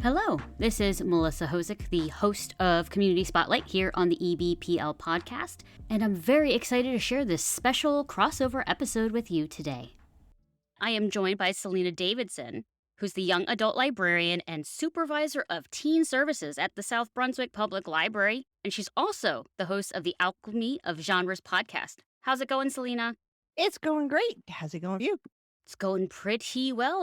Hello, this is Melissa Hosick, the host of Community Spotlight here on the EBPL podcast, and I'm very excited to share this special crossover episode with you today. I am joined by Saleena Davidson, who's the young adult librarian and supervisor of teen services at the South Brunswick Public Library, and she's also the host of the Alchemy of Genres podcast. How's it going, Saleena? It's going great. How's it going with you? It's going pretty well.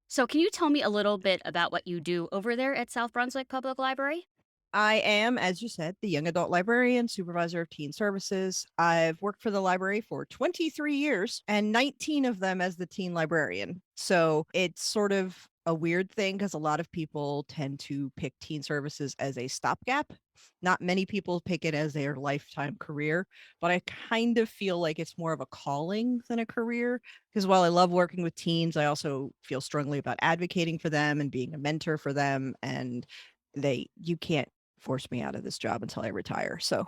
So can you tell me a little bit about what you do over there at South Brunswick Public Library? I am, as you said, the young adult librarian, supervisor of teen services. I've worked for the library for 23 years and 19 of them as the teen librarian. So it's sort of a weird thing because a lot of people tend to pick teen services as a stopgap. Not many people pick it as their lifetime career, but I kind of feel like it's more of a calling than a career because while I love working with teens, I also feel strongly about advocating for them and being a mentor for them. And you can't force me out of this job until I retire. So,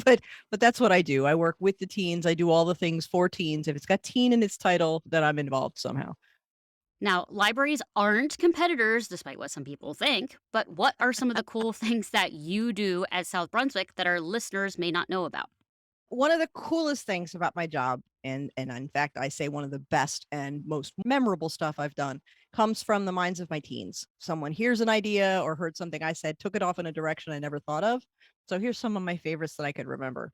but that's what I do. I work with the teens. I do all the things for teens. If it's got teen in its title, then I'm involved somehow. Now, libraries aren't competitors, despite what some people think, but what are some of the cool things that you do at South Brunswick that our listeners may not know about? One of the coolest things about my job, and in fact, I say one of the best and most memorable stuff I've done, comes from the minds of my teens. Someone hears an idea or heard something I said, took it off in a direction I never thought of. So here's some of my favorites that I could remember.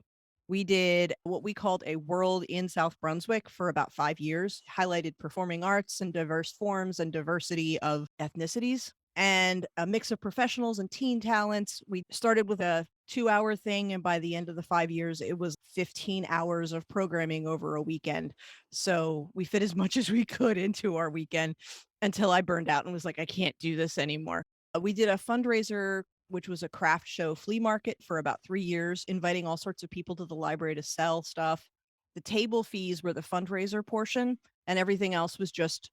We did what we called a world in South Brunswick for about 5 years, highlighted performing arts and diverse forms and diversity of ethnicities and a mix of professionals and teen talents. We started with a 2-hour thing, and by the end of the 5 years, it was 15 hours of programming over a weekend. So we fit as much as we could into our weekend until I burned out and was like, I can't do this anymore. We did a fundraiser, which was a craft show flea market for about 3 years, inviting all sorts of people to the library to sell stuff. The table fees were the fundraiser portion, and everything else was just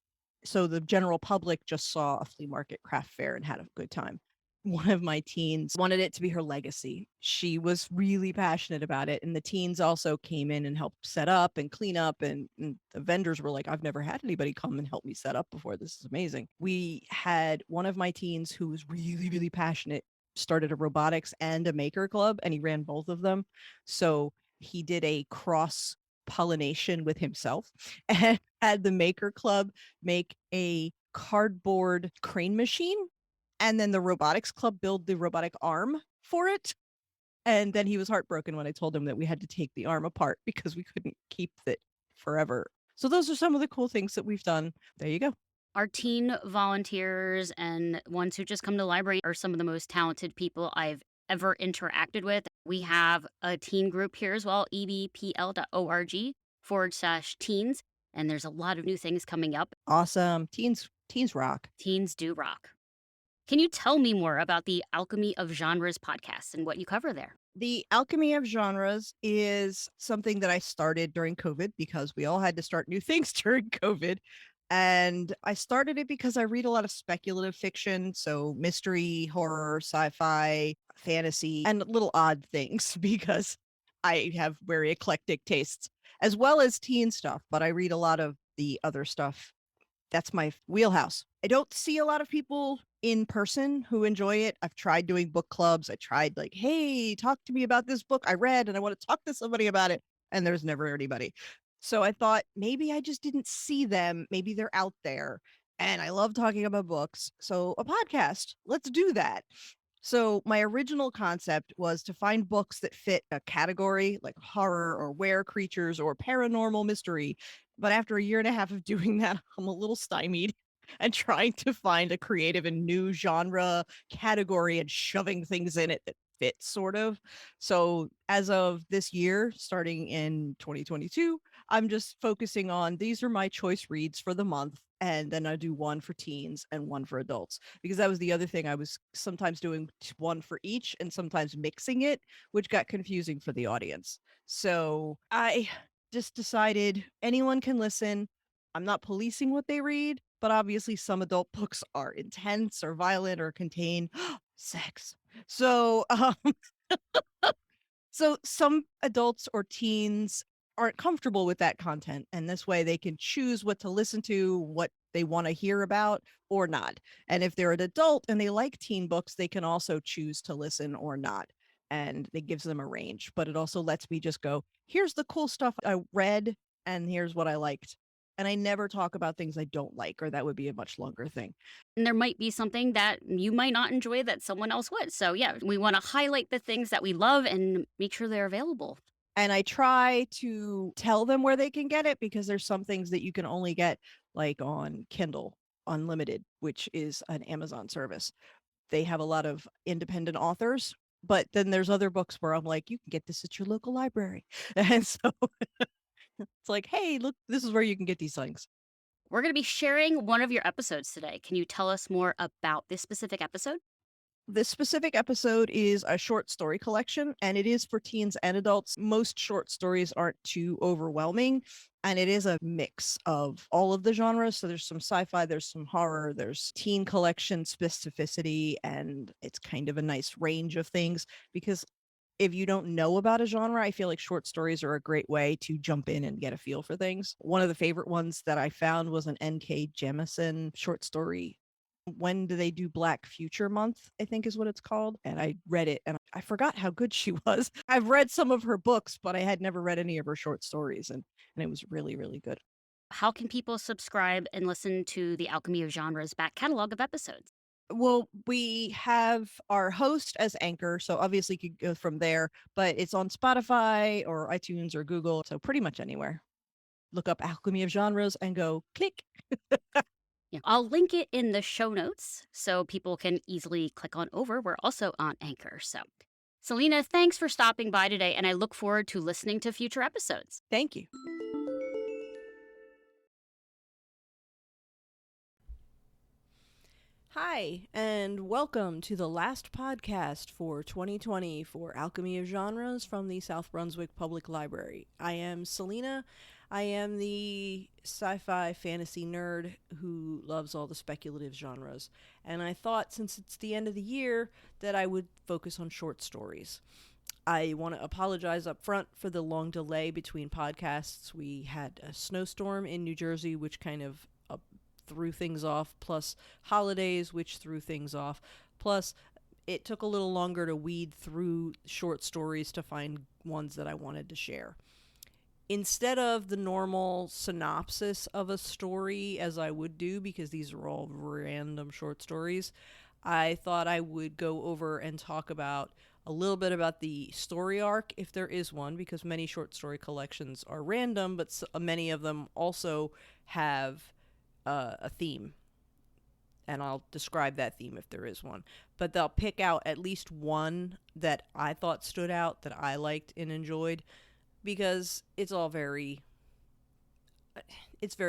so the general public just saw a flea market craft fair and had a good time. One of my teens wanted it to be her legacy. She was really passionate about it. And the teens also came in and helped set up and clean up. And the vendors were like, I've never had anybody come and help me set up before. This is amazing. We had one of my teens who was really, really passionate, started a robotics and a maker club, and he ran both of them. So he did a cross pollination with himself and had the maker club make a cardboard crane machine, and then the robotics club build the robotic arm for it. And then he was heartbroken when I told him that we had to take the arm apart because we couldn't keep it forever. So those are some of the cool things that we've done. There you go. Our teen volunteers and ones who just come to the library are some of the most talented people I've ever interacted with. We have a teen group here as well, ebpl.org/teens, and there's a lot of new things coming up. Awesome. Teens rock. Teens do rock. Can you tell me more about the Alchemy of Genres podcast and what you cover there? The Alchemy of Genres is something that I started during COVID because we all had to start new things during COVID. And I started it because I read a lot of speculative fiction, so mystery, horror, sci-fi, fantasy, and little odd things because I have very eclectic tastes, as well as teen stuff, but I read a lot of the other stuff. That's my wheelhouse. I don't see a lot of people in person who enjoy it. I've tried doing book clubs. I tried like, hey, talk to me about this book I read and I want to talk to somebody about it. And there's never anybody. So I thought maybe I just didn't see them. Maybe they're out there. And I love talking about books. So a podcast, let's do that. So my original concept was to find books that fit a category like horror or were creatures or paranormal mystery. But after a year and a half of doing that, I'm a little stymied and trying to find a creative and new genre category and shoving things in it that fit sort of. So as of this year, starting in 2022, I'm just focusing on these are my choice reads for the month. And then I do one for teens and one for adults, because that was the other thing. I was sometimes doing one for each and sometimes mixing it, which got confusing for the audience. So I just decided anyone can listen. I'm not policing what they read, but obviously some adult books are intense or violent or contain sex. So, so some adults or teens aren't comfortable with that content. And this way they can choose what to listen to, what they want to hear about or not. And if they're an adult and they like teen books, they can also choose to listen or not. And it gives them a range, but it also lets me just go, here's the cool stuff I read and here's what I liked. And I never talk about things I don't like, or that would be a much longer thing. And there might be something that you might not enjoy that someone else would. So, yeah, we want to highlight the things that we love and make sure they're available. And I try to tell them where they can get it, because there's some things that you can only get like on Kindle Unlimited, which is an Amazon service. They have a lot of independent authors, but then there's other books where I'm like, you can get this at your local library. And so it's like, hey, look, this is where you can get these things. We're going to be sharing one of your episodes today. Can you tell us more about this specific episode? This specific episode is a short story collection, and it is for teens and adults. Most short stories aren't too overwhelming, and it is a mix of all of the genres. So there's some sci-fi, there's some horror, there's teen collection specificity, and it's kind of a nice range of things, because if you don't know about a genre, I feel like short stories are a great way to jump in and get a feel for things. One of the favorite ones that I found was an N.K. Jemisin short story. When do they do Black Future Month, I think is what it's called. And I read it and I forgot how good she was. I've read some of her books, but I had never read any of her short stories. And it was really, really good. How can people subscribe and listen to the Alchemy of Genres back catalog of episodes? Well, we have our host as Anchor, so obviously you could go from there, but it's on Spotify or iTunes or Google, so pretty much anywhere. Look up Alchemy of Genres and go click. Yeah, I'll link it in the show notes so people can easily click on over. We're also on Anchor. So, Saleena, thanks for stopping by today, and I look forward to listening to future episodes. Thank you. Hi, and welcome to the last podcast for 2020 for Alchemy of Genres from the South Brunswick Public Library. I am Saleena. I am the sci-fi fantasy nerd who loves all the speculative genres. And I thought, since it's the end of the year, that I would focus on short stories. I want to apologize up front for the long delay between podcasts. We had a snowstorm in New Jersey, which kind of threw things off, plus holidays, which threw things off, plus it took a little longer to weed through short stories to find ones that I wanted to share. Instead of the normal synopsis of a story, as I would do, because these are all random short stories, I thought I would go over and talk about a little bit about the story arc, if there is one, because many short story collections are random, but many of them also have a theme, and I'll describe that theme if there is one. But they'll pick out at least one that I thought stood out, that I liked and enjoyed, because it's very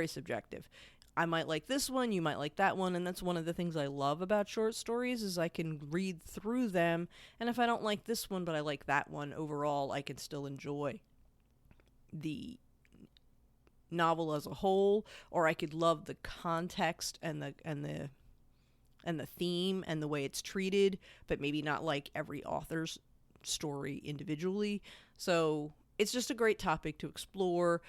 subjective. I might like this one, you might like that one, and that's one of the things I love about short stories, is I can read through them, and if I don't like this one but I like that one, overall I can still enjoy the novel as a whole, or I could love the context and the theme and the way it's treated, but maybe not like every author's story individually. So it's just a great topic to explore.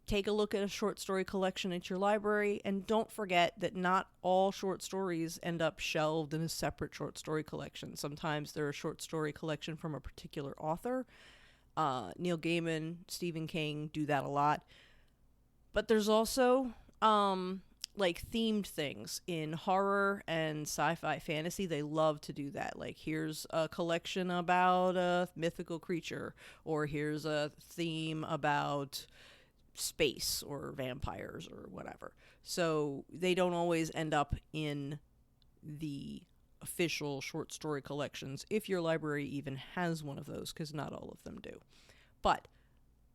Take a look at a short story collection at your library, and don't forget that not all short stories end up shelved in a separate short story collection. Sometimes they're a short story collection from a particular author. Neil Gaiman, Stephen King do that a lot. But there's also, like, themed things. In horror and sci-fi fantasy, they love to do that. Like, here's a collection about a mythical creature, or here's a theme about space or vampires or whatever. So they don't always end up in the official short story collections, if your library even has one of those, because not all of them do. But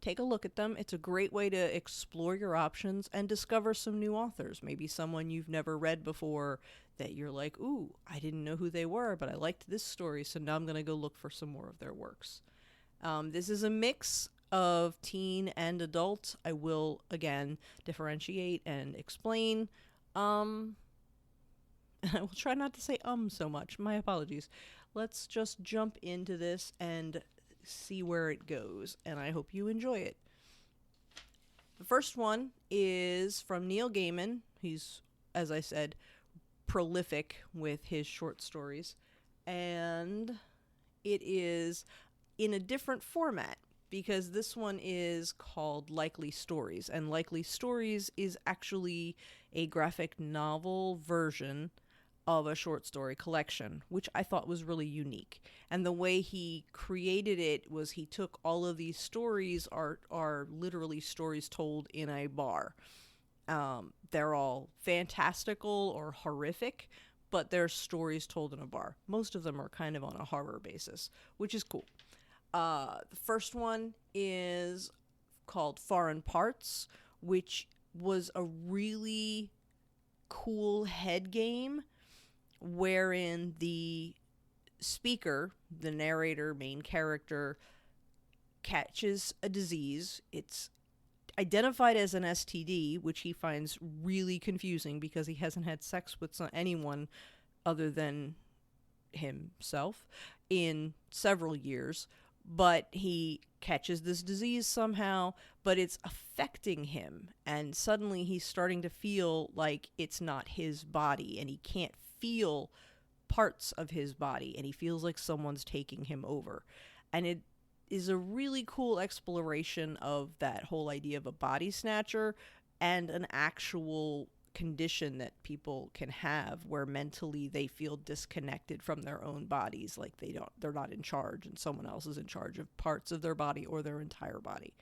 take a look at them. It's a great way to explore your options and discover some new authors. Maybe someone you've never read before that you're like, ooh, I didn't know who they were, but I liked this story, so now I'm going to go look for some more of their works. This is a mix of teen and adult. I will, again, differentiate and explain. And I will try not to say so much. My apologies. Let's just jump into this and see where it goes, and I hope you enjoy it. The first one is from Neil Gaiman. He's, as I said, prolific with his short stories. And it is in a different format, because this one is called Likely Stories. And Likely Stories is actually a graphic novel version of a short story collection, which I thought was really unique. And the way he created it was he took all of these stories are literally stories told in a bar. They're all fantastical or horrific, but they're stories told in a bar. Most of them are kind of on a horror basis, which is cool. The first one is called Foreign Parts, which was a really cool head game wherein the speaker, the narrator, main character, catches a disease. It's identified as an STD, which he finds really confusing because he hasn't had sex with anyone other than himself in several years. But he catches this disease somehow, but it's affecting him. And suddenly he's starting to feel like it's not his body, and he can't feel parts of his body, and he feels like someone's taking him over. And it is a really cool exploration of that whole idea of a body snatcher and an actual condition that people can have where mentally they feel disconnected from their own bodies, like they're not in charge and someone else is in charge of parts of their body or their entire body.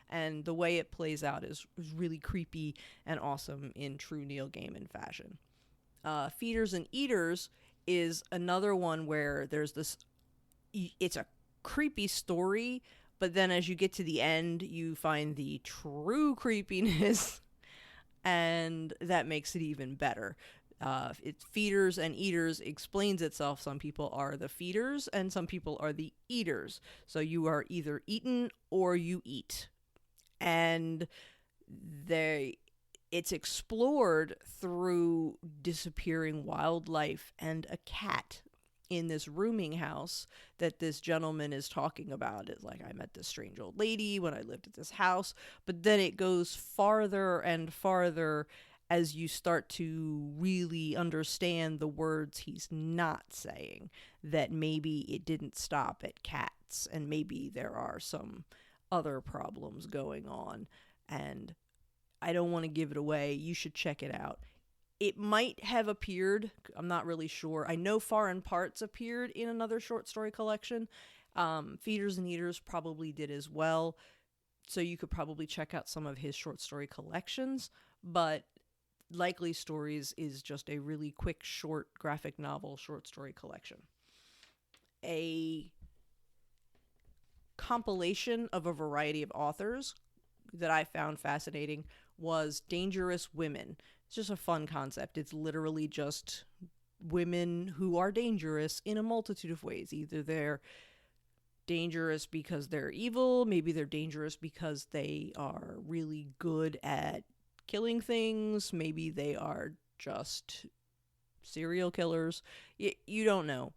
And the way it plays out is really creepy and awesome in true Neil Gaiman fashion. Feeders and Eaters is another one where there's this, it's a creepy story, but then as you get to the end, you find the true creepiness, and that makes it even better. It's Feeders and Eaters explains itself. Some people are the feeders and some people are the eaters. So you are either eaten or you eat. And it's explored through disappearing wildlife and a cat in this rooming house that this gentleman is talking about. It's like, I met this strange old lady when I lived at this house. But then it goes farther and farther as you start to really understand the words he's not saying, that maybe it didn't stop at cats and maybe there are some other problems going on. And I don't want to give it away. You should check it out. It might have appeared, I'm not really sure. I know Foreign Parts appeared in another short story collection. Feeders and Eaters probably did as well. So you could probably check out some of his short story collections. But Likely Stories is just a really quick, short graphic novel short story collection. A compilation of a variety of authors that I found fascinating was Dangerous Women. It's just a fun concept. It's literally just women who are dangerous in a multitude of ways. Either they're dangerous because they're evil, maybe they're dangerous because they are really good at killing things, maybe they are just serial killers. You don't know.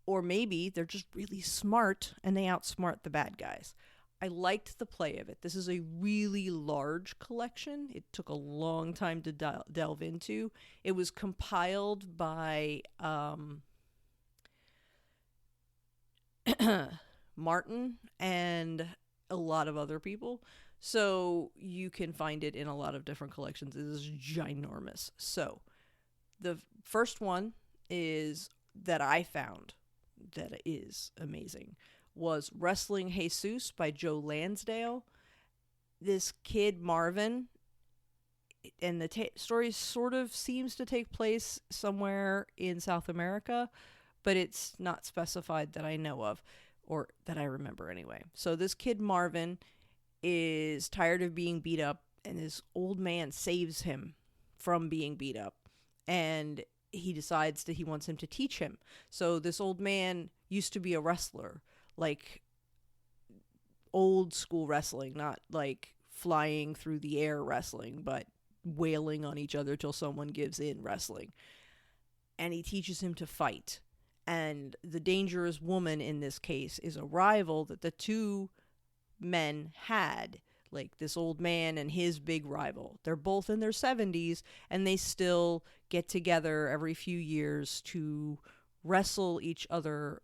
Or maybe they're just really smart and they outsmart the bad guys. I liked the play of it. This is a really large collection. It took a long time to delve into. It was compiled by Martin and a lot of other people. So you can find it in a lot of different collections. It is ginormous. So the first one is that I found that is amazing was Wrestling Jesus by Joe Lansdale. This kid, Marvin, and the story sort of seems to take place somewhere in South America, but it's not specified that I know of, or that I remember anyway. So this kid, Marvin, is tired of being beat up, and this old man saves him from being beat up, and he decides that he wants him to teach him. So this old man used to be a wrestler, like old school wrestling, not like flying through the air wrestling, but wailing on each other till someone gives in wrestling. And he teaches him to fight. And the dangerous woman in this case is a rival that the two men had. like this old man and his big rival. They're both in their 70s, and they still get together every few years to wrestle each other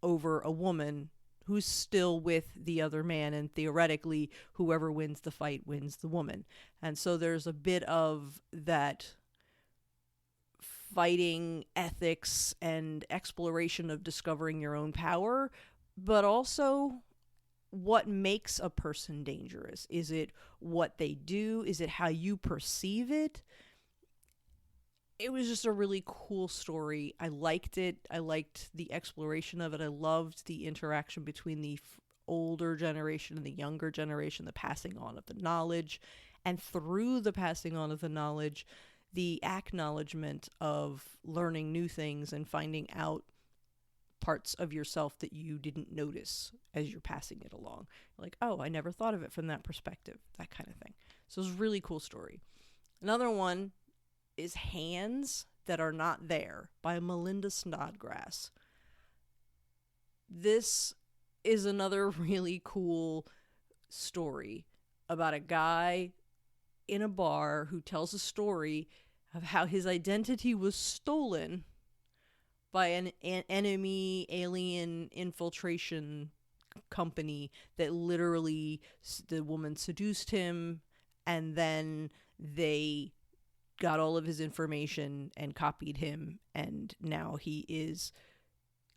over a woman who's still with the other man, and theoretically whoever wins the fight wins the woman. And so there's a bit of that fighting ethics and exploration of discovering your own power, but also what makes a person dangerous. Is it what they do? Is it how you perceive it? It was just a really cool story. I liked it. I liked the exploration of it. I loved the interaction between the older generation and the younger generation, the passing on of the knowledge. And through the passing on of the knowledge, the acknowledgement of learning new things and finding out parts of yourself that you didn't notice as you're passing it along. Like, oh, I never thought of it from that perspective, that kind of thing. So it's a really cool story. Another one is Hands That Are Not There by Melinda Snodgrass. This is another really cool story about a guy in a bar who tells a story of how his identity was stolen by an enemy alien infiltration company that literally, the woman seduced him, and then they got all of his information and copied him, and now he is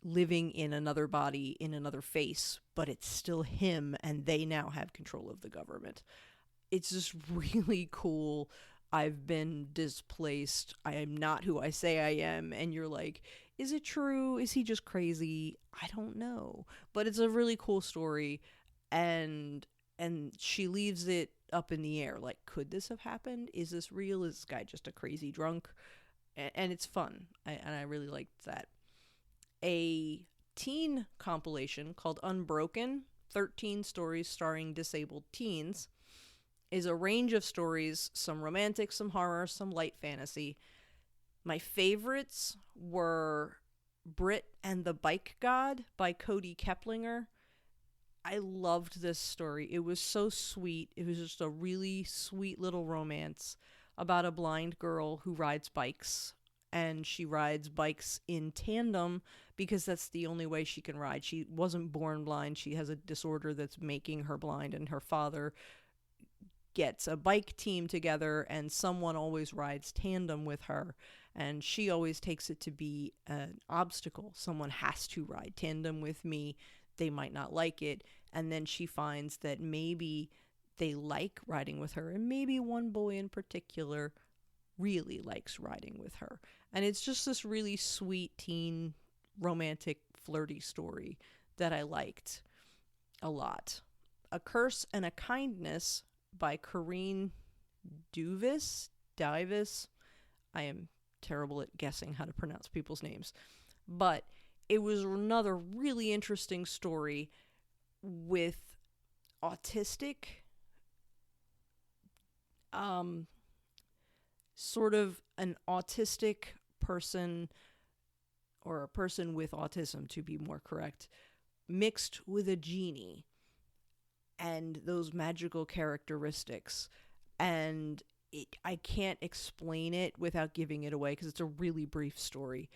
living in another body, in another face, but it's still him, and they now have control of the government. It's just really cool. I've been displaced. I am not who I say I am. And you're like, is it true? Is he just crazy? I don't know. But it's a really cool story. And she leaves it up in the air. Like, could this have happened? Is this real? Is this guy just a crazy drunk? And it's fun. And I really liked that. A teen compilation called Unbroken, 13 stories starring disabled teens, is a range of stories, some romantic, some horror, some light fantasy. My favorites were Brit and the Bike God by Cody Keplinger. I loved this story. It was so sweet. It was just a really sweet little romance about a blind girl who rides bikes. And she rides bikes in tandem because that's the only way she can ride. She wasn't born blind. She has a disorder that's making her blind, and her father gets a bike team together, and someone always rides tandem with her, and she always takes it to be an obstacle. Someone has to ride tandem with me. They might not like it. And then she finds that maybe they like riding with her, and maybe one boy in particular really likes riding with her. And it's just this really sweet teen romantic flirty story that I liked a lot. A Curse and a Kindness by Corrine Davis. I am terrible at guessing how to pronounce people's names. But it was another really interesting story with autistic, sort of an autistic person, or a person with autism to be more correct, mixed with a genie and those magical characteristics. And I can't explain it without giving it away because it's a really brief story.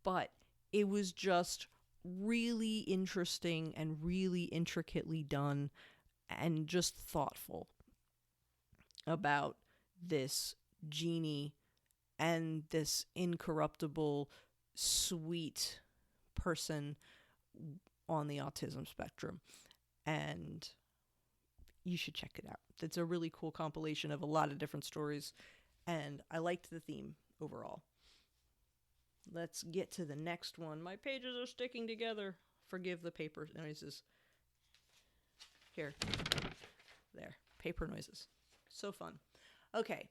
But it was just really interesting and really intricately done and just thoughtful about this genie and this incorruptible, sweet person on the autism spectrum. And you should check it out. It's a really cool compilation of a lot of different stories, and I liked the theme overall. Let's get to the next one. My pages are sticking together. Forgive the paper noises. Here. There. Paper noises. So fun. Okay.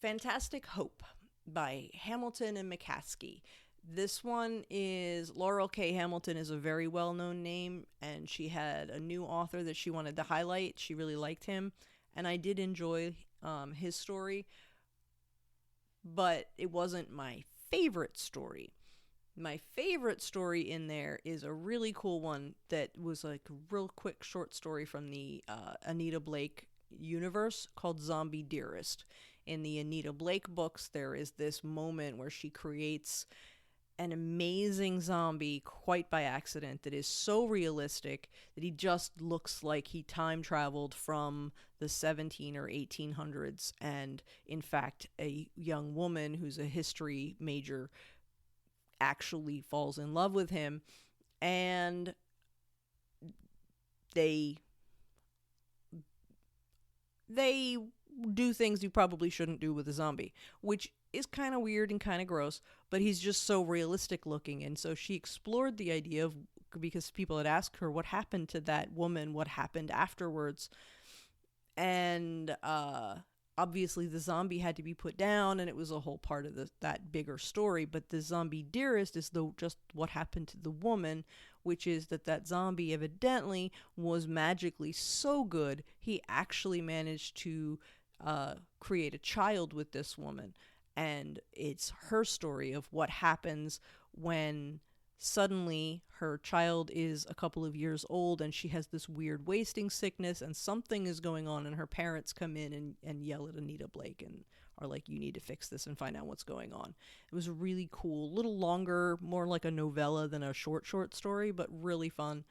Fantastic Hope by Hamilton and McCaskey. This one is, Laurel K. Hamilton is a very well-known name, and she had a new author that she wanted to highlight. She really liked him, and I did enjoy his story, but it wasn't my favorite story. My favorite story in there is a really cool one that was like a real quick short story from the Anita Blake universe called Zombie Dearest. In the Anita Blake books, there is this moment where she creates an amazing zombie quite by accident that is so realistic that he just looks like he time traveled from the 17 or 1800s, and in fact a young woman who's a history major actually falls in love with him, and they do things you probably shouldn't do with a zombie, which is kind of weird and kind of gross, but he's just so realistic looking. And so she explored the idea of, because people had asked her what happened to that woman, what happened afterwards. And obviously the zombie had to be put down, and it was a whole part of that bigger story. But the Zombie Dearest is just what happened to the woman, which is that zombie evidently was magically so good, he actually managed to create a child with this woman. And it's her story of what happens when suddenly her child is a couple of years old and she has this weird wasting sickness and something is going on, and her parents come in and yell at Anita Blake and are like, you need to fix this and find out what's going on. It was really cool, a little longer, more like a novella than a short story, but really fun.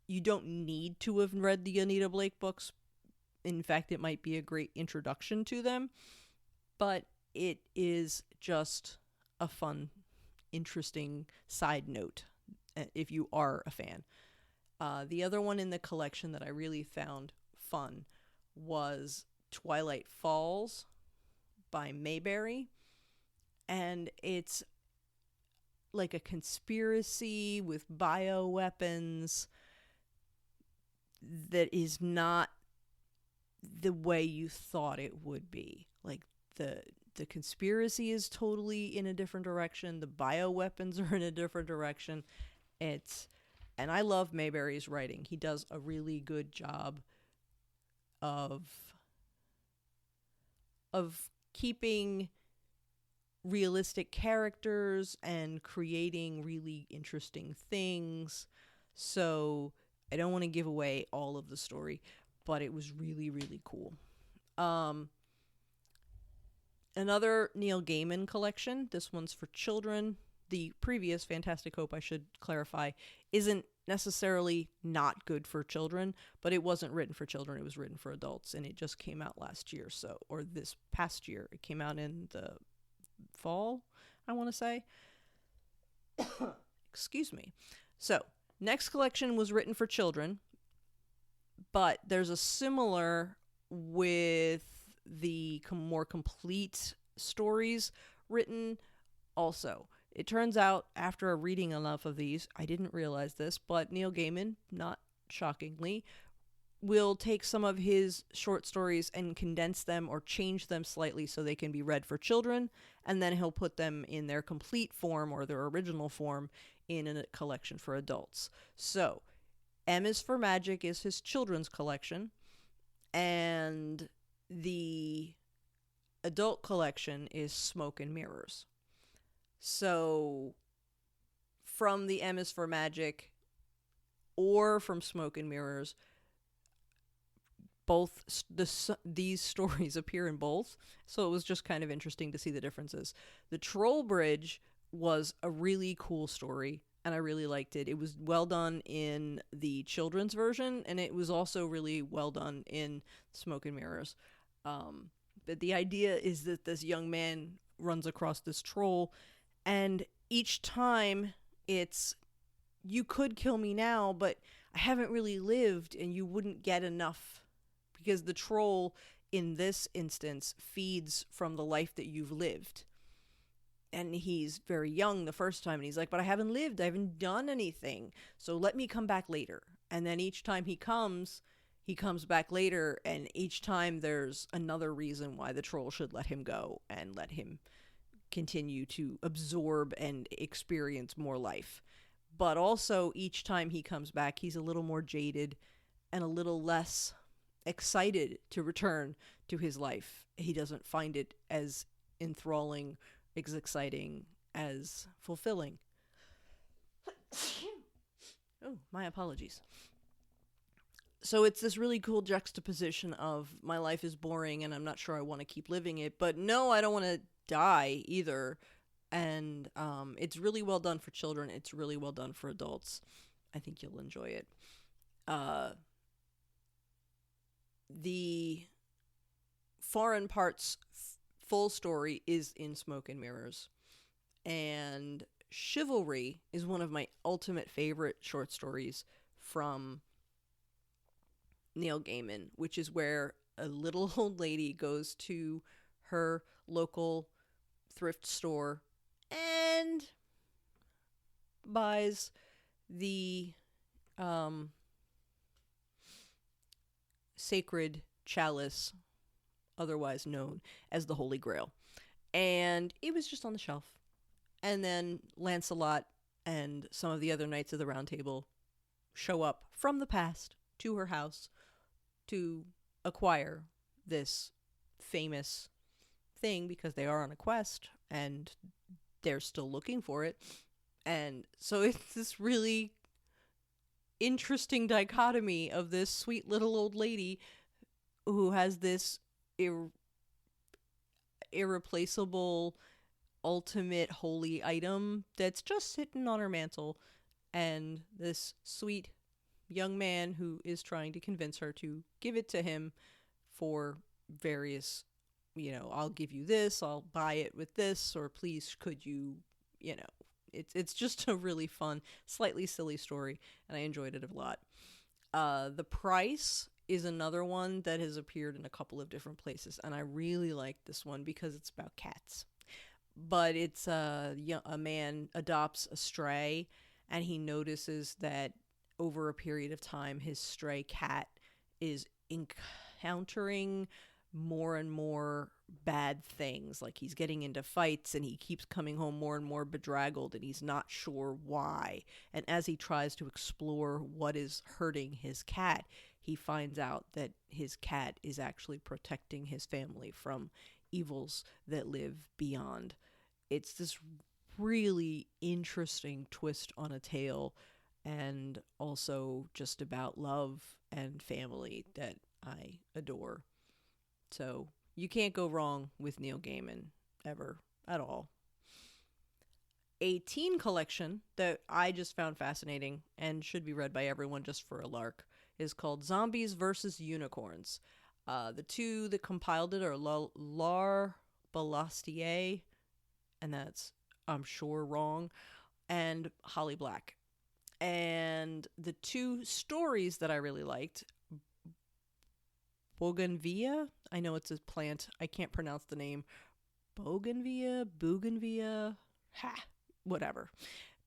You don't need to have read the Anita Blake books. In fact, it might be a great introduction to them, but it is just a fun, interesting side note if you are a fan. The other one in the collection that I really found fun was Twilight Falls by Mayberry, and it's like a conspiracy with bioweapons that is not the way you thought it would be. Like the conspiracy is totally in a different direction. The bioweapons are in a different direction. And I love Mayberry's writing. He does a really good job of keeping realistic characters and creating really interesting things. So I don't want to give away all of the story, but it was really, really cool. Another Neil Gaiman collection. This one's for children. The previous Fantastic Hope, I should clarify, isn't necessarily not good for children, but it wasn't written for children. It was written for adults, and it just came out last year, or this past year. It came out in the fall, I want to say. Excuse me. So, next collection was written for children, but there's a similar with the more complete stories written also. It turns out, after reading enough of these, I didn't realize this, but Neil Gaiman, not shockingly, will take some of his short stories and condense them or change them slightly so they can be read for children, and then he'll put them in their complete form or their original form in a collection for adults. So, M is for Magic is his children's collection, and the adult collection is Smoke and Mirrors. So, from the M is for Magic or from Smoke and Mirrors, these stories appear in both. So it was just kind of interesting to see the differences. The Troll Bridge was a really cool story, and I really liked it. It was well done in the children's version, and it was also really well done in Smoke and Mirrors. But the idea is that this young man runs across this troll, and each time it's, you could kill me now, but I haven't really lived, and you wouldn't get enough, because the troll in this instance feeds from the life that you've lived. And he's very young the first time, and he's like, but I haven't lived, I haven't done anything, so let me come back later. And then each time he comes back later, and each time there's another reason why the troll should let him go and let him continue to absorb and experience more life. But also, each time he comes back, he's a little more jaded and a little less excited to return to his life. He doesn't find it as enthralling, as exciting, as fulfilling. Oh, my apologies. So it's this really cool juxtaposition of my life is boring and I'm not sure I want to keep living it, but no, I don't want to die either. And it's really well done for children. It's really well done for adults. I think you'll enjoy it. The Foreign Parts full story is in Smoke and Mirrors. And Chivalry is one of my ultimate favorite short stories from Neil Gaiman, which is where a little old lady goes to her local thrift store and buys the sacred chalice, otherwise known as the Holy Grail. And it was just on the shelf. And then Lancelot and some of the other Knights of the Round Table show up from the past to her house to acquire this famous thing because they are on a quest and they're still looking for it. And so it's this really interesting dichotomy of this sweet little old lady who has this irreplaceable ultimate holy item that's just sitting on her mantle, and this sweet young man who is trying to convince her to give it to him for various, I'll give you this, I'll buy it with this, or please could you, it's just a really fun, slightly silly story, and I enjoyed it a lot. The Price is another one that has appeared in a couple of different places, and I really like this one because it's about cats. But it's a man adopts a stray, and he notices that over a period of time, his stray cat is encountering more and more bad things. Like he's getting into fights and he keeps coming home more and more bedraggled and he's not sure why. And as he tries to explore what is hurting his cat, he finds out that his cat is actually protecting his family from evils that live beyond. It's this really interesting twist on a tale, and also just about love and family that I adore. So you can't go wrong with Neil Gaiman ever at all. A teen collection that I just found fascinating and should be read by everyone just for a lark is called Zombies vs. Unicorns. The two that compiled it are Lar Balastier, and that's, I'm sure, wrong, and Holly Black. And the two stories that I really liked, Bougainvillea, I know it's a plant, I can't pronounce the name, Bougainvillea, whatever,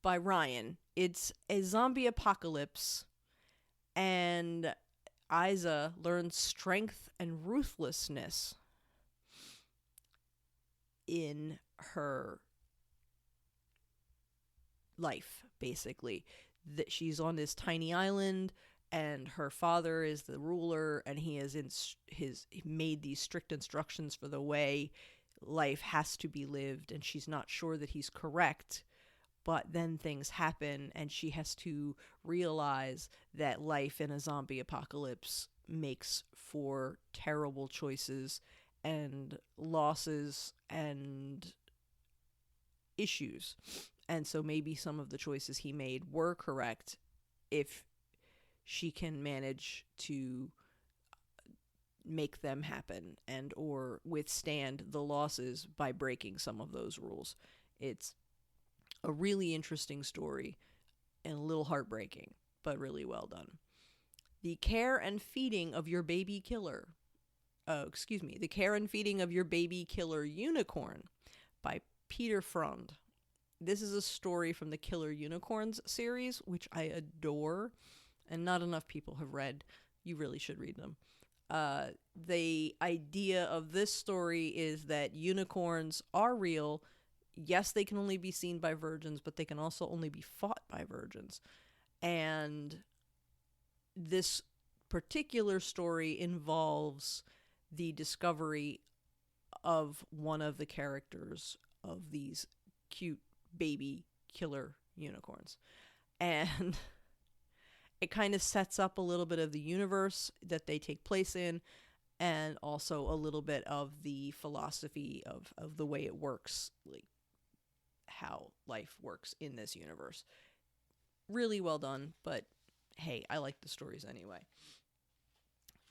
by Ryan. It's a zombie apocalypse, and Isa learns strength and ruthlessness in her life, basically. That she's on this tiny island, and her father is the ruler, and he has made these strict instructions for the way life has to be lived, and she's not sure that he's correct. But then things happen, and she has to realize that life in a zombie apocalypse makes for terrible choices and losses and issues. And so maybe some of the choices he made were correct if she can manage to make them happen and or withstand the losses by breaking some of those rules. It's a really interesting story and a little heartbreaking, but really well done. The Care and Feeding of Your Baby Killer. The Care and Feeding of Your Baby Killer Unicorn by Peter Frond. This is a story from the Killer Unicorns series, which I adore, and not enough people have read. You really should read them. The idea of this story is that unicorns are real. Yes, they can only be seen by virgins, but they can also only be fought by virgins. And this particular story involves the discovery of one of the characters of these cute baby killer unicorns. And it kind of sets up a little bit of the universe that they take place in, and also a little bit of the philosophy of the way it works, like how life works in this universe. Really well done, but hey, I like the stories anyway.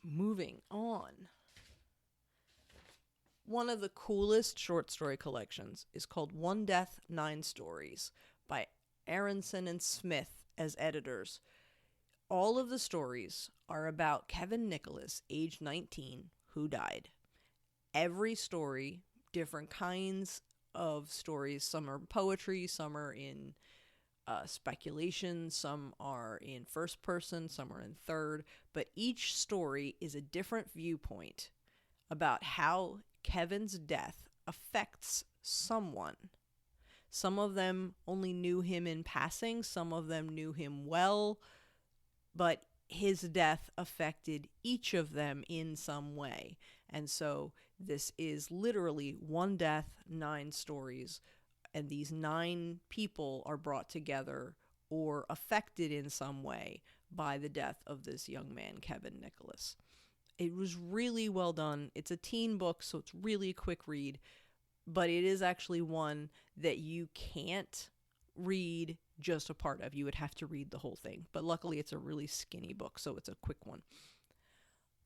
Moving on. One of the coolest short story collections is called One Death, 9 Stories by Aronson and Smith as editors. All of the stories are about Kevin Nicholas, age 19, who died. Every story, different kinds of stories. Some are poetry, some are in speculation, some are in first person, some are in third. But each story is a different viewpoint about how Kevin's death affects someone. Some of them only knew him in passing, some of them knew him well, but his death affected each of them in some way. And so this is literally one death, 9 stories, and these 9 people are brought together or affected in some way by the death of this young man, Kevin Nicholas. It was really well done. It's a teen book, so it's really a quick read, but it is actually one that you can't read just a part of. You would have to read the whole thing, but luckily it's a really skinny book, so it's a quick one.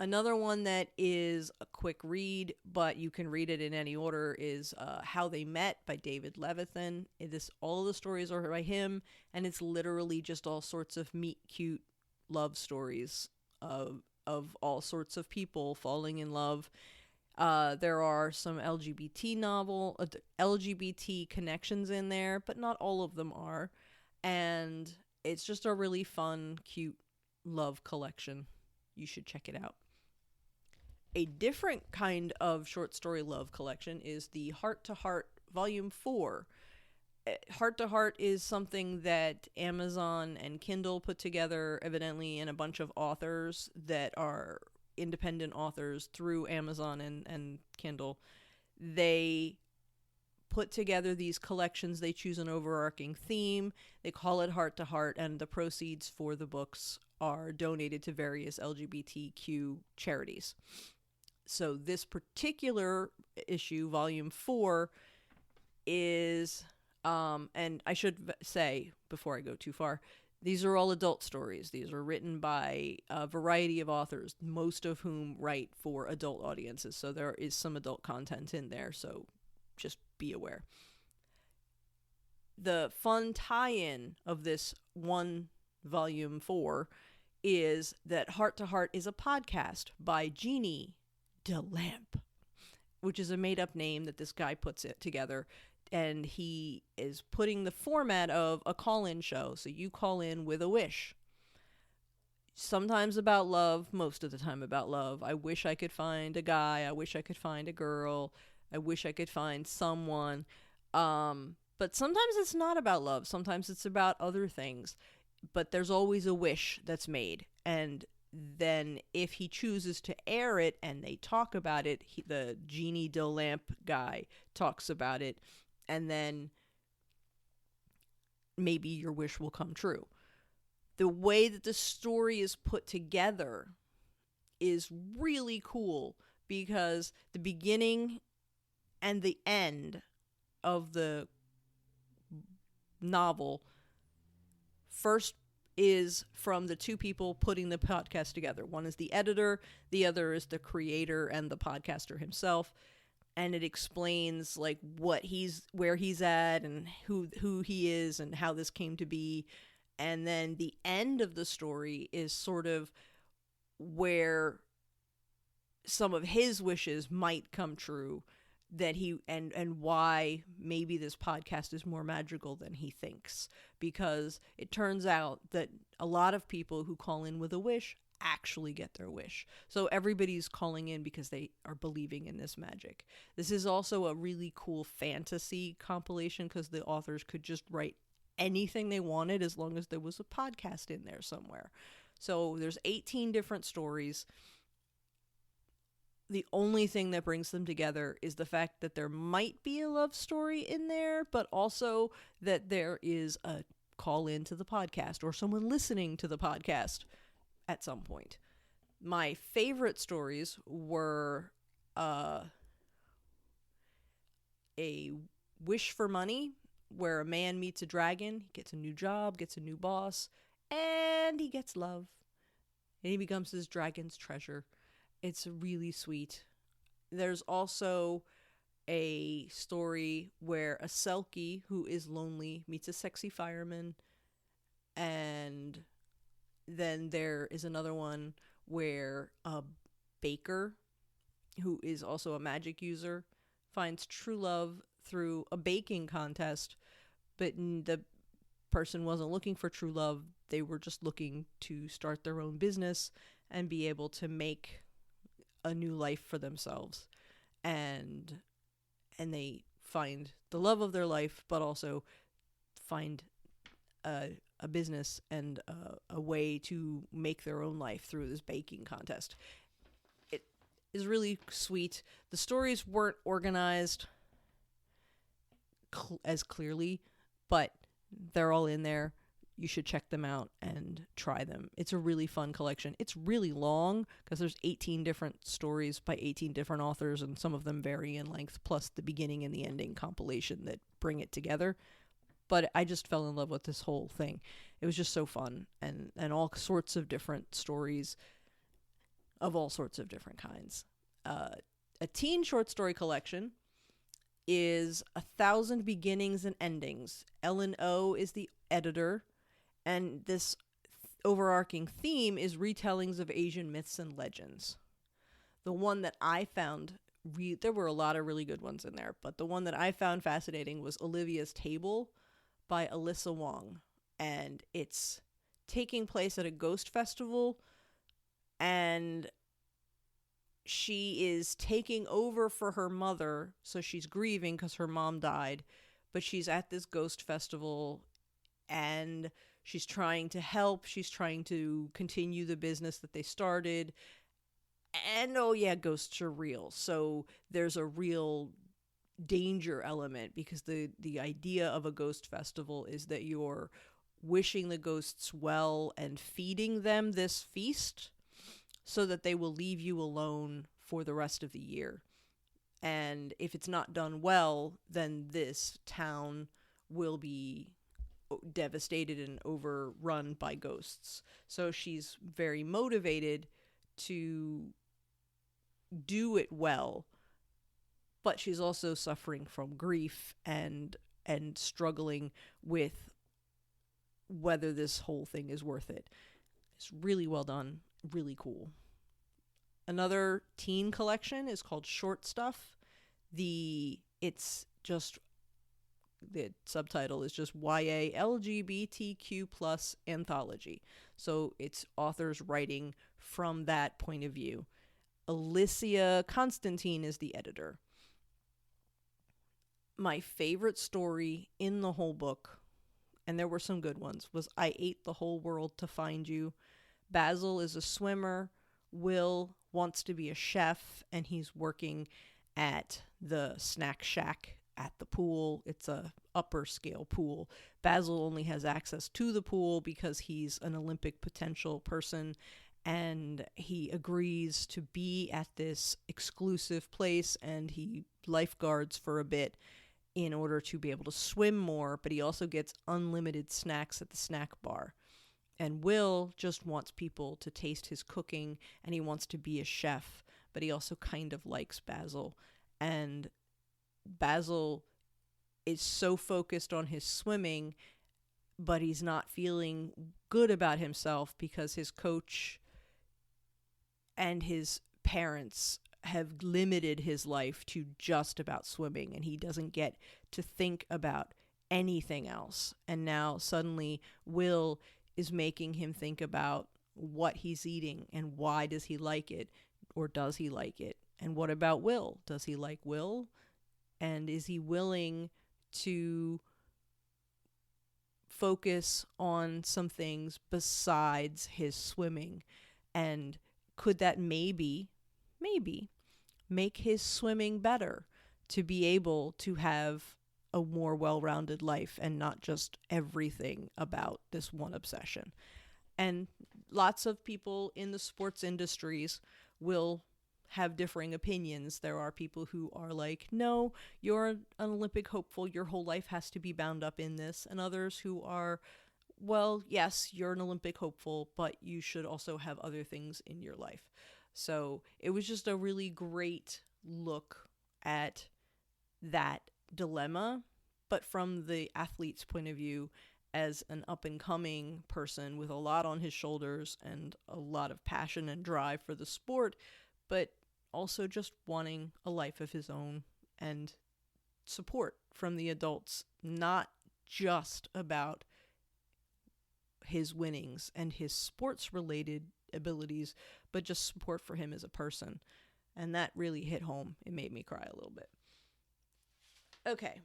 Another one that is a quick read, but you can read it in any order, is How They Met by David Levithan. All of the stories are by him, and it's literally just all sorts of meet-cute love stories of all sorts of people falling in love. There are some LGBT connections in there, but not all of them are. And it's just a really fun, cute love collection. You should check it out. A different kind of short story love collection is the Heart to Heart Volume 4. Heart to Heart is something that Amazon and Kindle put together, evidently, and a bunch of authors that are independent authors through Amazon and Kindle. They put together these collections. They choose an overarching theme. They call it Heart to Heart, and the proceeds for the books are donated to various LGBTQ charities. So this particular issue, Volume 4, is, and I should say, before I go too far, these are all adult stories. These are written by a variety of authors, most of whom write for adult audiences. So there is some adult content in there, so just be aware. The fun tie-in of this one Volume 4 is that Heart to Heart is a podcast by Jeannie DeLamp, which is a made-up name that this guy puts it together. And he is putting the format of a call-in show. So you call in with a wish. Sometimes about love, most of the time about love. I wish I could find a guy. I wish I could find a girl. I wish I could find someone. But sometimes it's not about love. Sometimes it's about other things. But there's always a wish that's made. And then if he chooses to air it and they talk about it, the Jeannie DeLamp guy talks about it. And then maybe your wish will come true. The way that the story is put together is really cool because the beginning and the end of the novel first is from the 2 people putting the podcast together. One is the editor, the other is the creator and the podcaster himself. And it explains like where he's at and who he is and how this came to be. And then the end of the story is sort of where some of his wishes might come true, that and why maybe this podcast is more magical than he thinks, because it turns out that a lot of people who call in with a wish actually get their wish. So everybody's calling in because they are believing in this magic. This is also a really cool fantasy compilation because the authors could just write anything they wanted as long as there was a podcast in there somewhere. So there's 18 different stories. The only thing that brings them together is the fact that there might be a love story in there, but also that there is a call into the podcast or someone listening to the podcast at some point. My favorite stories were a Wish for Money, where a man meets a dragon, he gets a new job, gets a new boss, and he gets love. And he becomes his dragon's treasure. It's really sweet. There's also a story where a Selkie who is lonely meets a sexy fireman. And then there is another one where a baker who is also a magic user finds true love through a baking contest, but the person wasn't looking for true love. They were just looking to start their own business and be able to make a new life for themselves. And they find the love of their life, but also find a business and a way to make their own life through this baking contest. It is really sweet. The stories weren't organized as clearly, but they're all in there. You should check them out and try them. It's a really fun collection. It's really long because there's 18 different stories by 18 different authors, and some of them vary in length, plus the beginning and the ending compilation that bring it together. But I just fell in love with this whole thing. It was just so fun, and all sorts of different stories of all sorts of different kinds. A teen short story collection is 1,000 Beginnings and Endings. Ellen O is the editor, and this overarching theme is retellings of Asian myths and legends. The one that I found, there were a lot of really good ones in there, but the one that I found fascinating was Olivia's Table by Alyssa Wong, and it's taking place at a ghost festival, and she is taking over for her mother, so she's grieving because her mom died, but she's at this ghost festival, and she's trying to help, she's trying to continue the business that they started, and oh yeah, ghosts are real, so there's a real danger element, because the idea of a ghost festival is that you're wishing the ghosts well and feeding them this feast so that they will leave you alone for the rest of the year. And if it's not done well, then this town will be devastated and overrun by ghosts. So she's very motivated to do it well, but she's also suffering from grief and struggling with whether this whole thing is worth it. It's really well done, really cool. Another teen collection is called Short Stuff. The subtitle is just YA LGBTQ+ anthology. So it's authors writing from that point of view. Alicia Constantine is the editor. My favorite story in the whole book, and there were some good ones, was I Ate the Whole World to Find You. Basil is a swimmer. Will wants to be a chef, and he's working at the snack shack at the pool. It's a upper scale pool. Basil only has access to the pool because he's an Olympic potential person, and he agrees to be at this exclusive place, and he lifeguards for a bit in order to be able to swim more, but he also gets unlimited snacks at the snack bar. And Will just wants people to taste his cooking, and he wants to be a chef, but he also kind of likes Basil. And Basil is so focused on his swimming, but he's not feeling good about himself because his coach and his parents have limited his life to just about swimming, and he doesn't get to think about anything else. And now suddenly Will is making him think about what he's eating and why does he like it, or does he like it? And what about Will? Does he like Will? And is he willing to focus on some things besides his swimming? And could that maybe make his swimming better, to be able to have a more well-rounded life and not just everything about this one obsession. And lots of people in the sports industries will have differing opinions. There are people who are like, no, you're an Olympic hopeful, your whole life has to be bound up in this. And others who are, well, yes, you're an Olympic hopeful, but you should also have other things in your life. So it was just a really great look at that dilemma, but from the athlete's point of view, as an up-and-coming person with a lot on his shoulders and a lot of passion and drive for the sport, but also just wanting a life of his own and support from the adults, not just about his winnings and his sports-related abilities, but just support for him as a person. And that really hit home. It made me cry a little bit. Okay.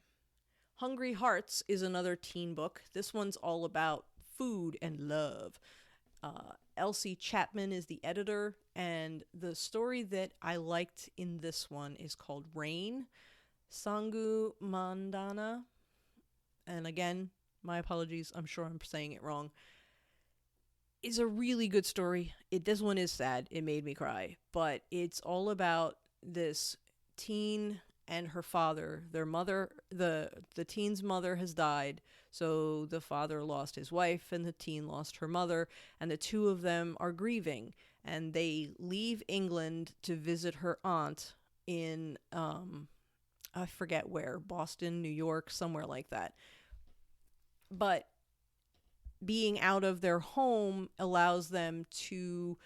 Hungry Hearts is another teen book. This one's all about food and love. Elsie Chapman is the editor, and the story that I liked in this one is called Rain, Sangu Mandana. And again, my apologies, I'm sure I'm saying it wrong. It's a really good story. This one is sad. It made me cry. But it's all about this teen and her father. Their mother, the teen's mother has died, so the father lost his wife and the teen lost her mother, and the two of them are grieving, and they leave England to visit her aunt in I forget where, Boston, New York, somewhere like that. But being out of their home allows them to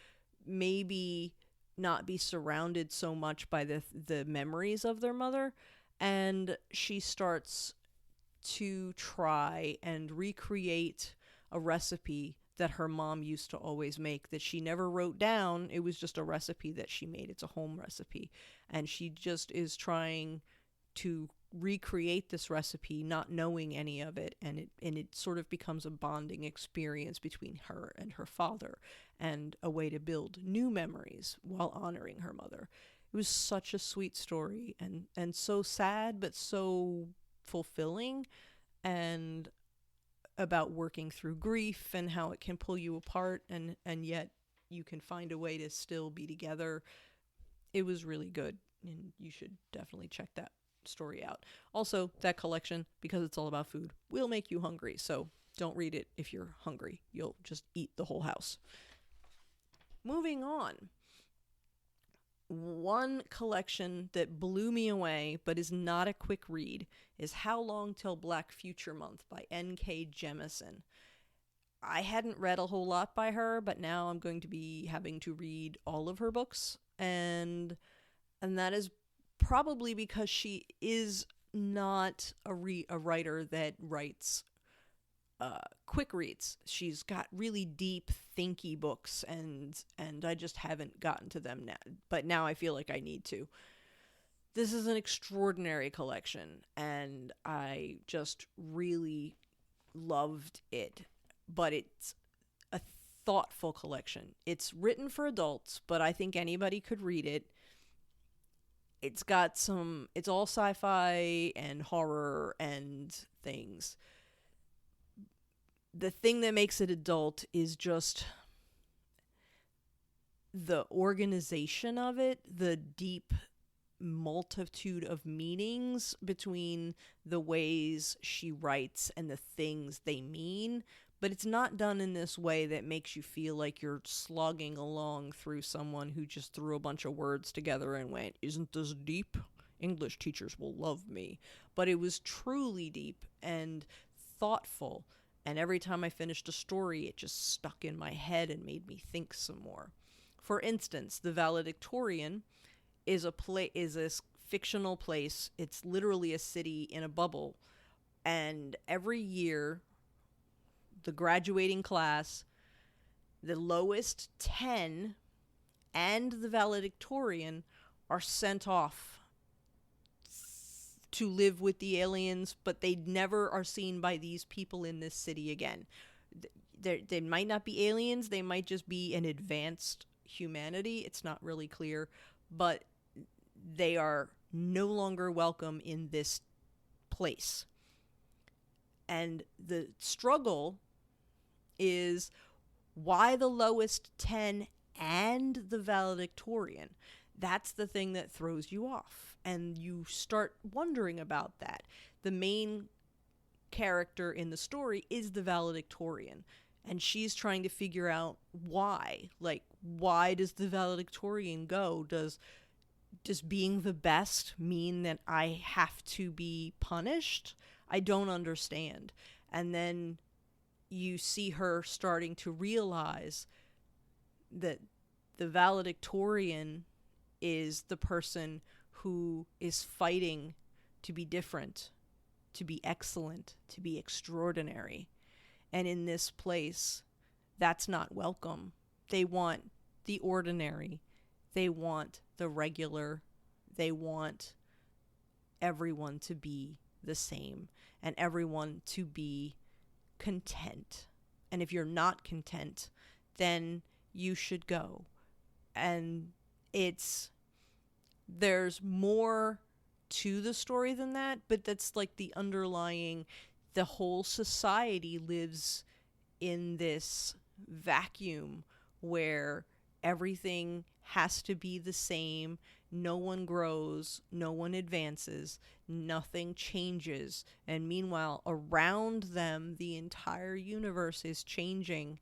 maybe not be surrounded so much by the memories of their mother, and she starts to try and recreate a recipe that her mom used to always make that she never wrote down. It was just a recipe that she made. It's a home recipe, and she just is trying to recreate this recipe, not knowing any of it, and it sort of becomes a bonding experience between her and her father, and a way to build new memories while honoring her mother. It was such a sweet story, and so sad but so fulfilling, and about working through grief and how it can pull you apart, and yet you can find a way to still be together. It was really good, and you should definitely check that story out. Also, that collection, because it's all about food, will make you hungry, so don't read it if you're hungry. You'll just eat the whole house. Moving on. One collection that blew me away, but is not a quick read, is How Long Till Black Future Month by N.K. Jemisin. I hadn't read a whole lot by her, but now I'm going to be having to read all of her books, and that is probably because she is not a writer that writes quick reads. She's got really deep, thinky books, and I just haven't gotten to them now. But now I feel like I need to. This is an extraordinary collection, and I just really loved it. But it's a thoughtful collection. It's written for adults, but I think anybody could read it. It's all sci-fi and horror and things. The thing that makes it adult is just the organization of it, the deep multitude of meanings between the ways she writes and the things they mean. But it's not done in this way that makes you feel like you're slogging along through someone who just threw a bunch of words together and went, "Isn't this deep? English teachers will love me." But it was truly deep and thoughtful. And every time I finished a story, it just stuck in my head and made me think some more. For instance, the Valedictorian is a fictional place. It's literally a city in a bubble. And every year, the graduating class, the lowest 10 and the valedictorian are sent off to live with the aliens, but they never are seen by these people in this city again. They might not be aliens, they might just be an advanced humanity. It's not really clear, but they are no longer welcome in this place. And the struggle is why the lowest 10 and the valedictorian. That's the thing that throws you off. And you start wondering about that. The main character in the story is the valedictorian. And she's trying to figure out why. Like, why does the valedictorian go? Does being the best mean that I have to be punished? I don't understand. And then you see her starting to realize that the valedictorian is the person who is fighting to be different, to be excellent, to be extraordinary. And in this place, that's not welcome. They want the ordinary. They want the regular. They want everyone to be the same and everyone to be content. And if you're not content, then you should go. And there's more to the story than that, but that's like the underlying, the whole society lives in this vacuum where everything has to be the same. No one grows, no one advances, nothing changes. And meanwhile, around them, the entire universe is changing,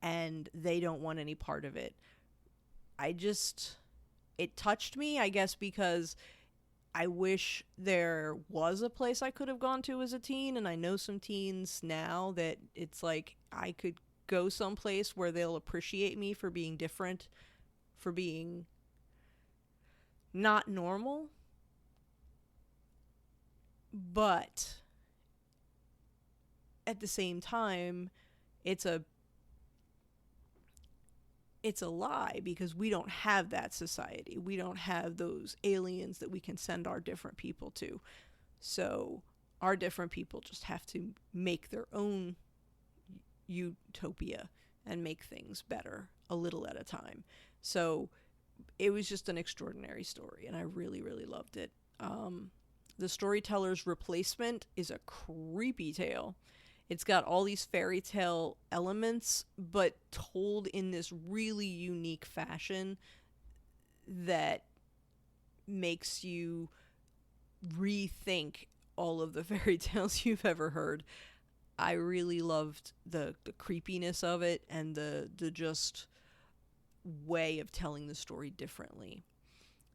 and they don't want any part of it. It touched me, I guess, because I wish there was a place I could have gone to as a teen, and I know some teens now that it's like I could go someplace where they'll appreciate me for being different, for being not normal. But at the same time, it's a lie, because we don't have that society. We don't have those aliens that we can send our different people to. So our different people just have to make their own utopia and make things better a little at a time. So it was just an extraordinary story, and I really, really loved it. The storyteller's replacement is a creepy tale. It's got all these fairy tale elements, but told in this really unique fashion that makes you rethink all of the fairy tales you've ever heard. I really loved the creepiness of it and the just way of telling the story differently.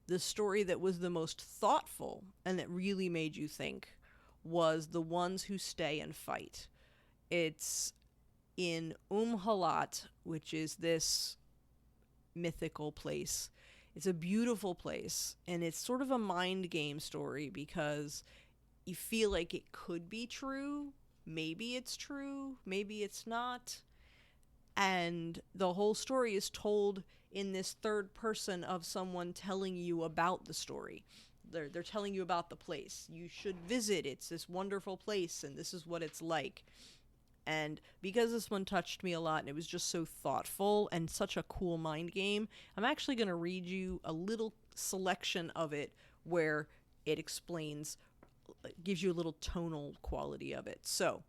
The story that was the most thoughtful and that really made you think was The Ones Who Stay and Fight. It's in Umhalat, which is this mythical place. It's a beautiful place, and it's sort of a mind game story because you feel like it could be true. Maybe it's true, maybe it's not. And the whole story is told in this third person of someone telling you about the story. They're telling you about the place. You should visit. It's this wonderful place, and this is what it's like. And because this one touched me a lot and it was just so thoughtful and such a cool mind game, I'm actually going to read you a little selection of it where it explains, gives you a little tonal quality of it. So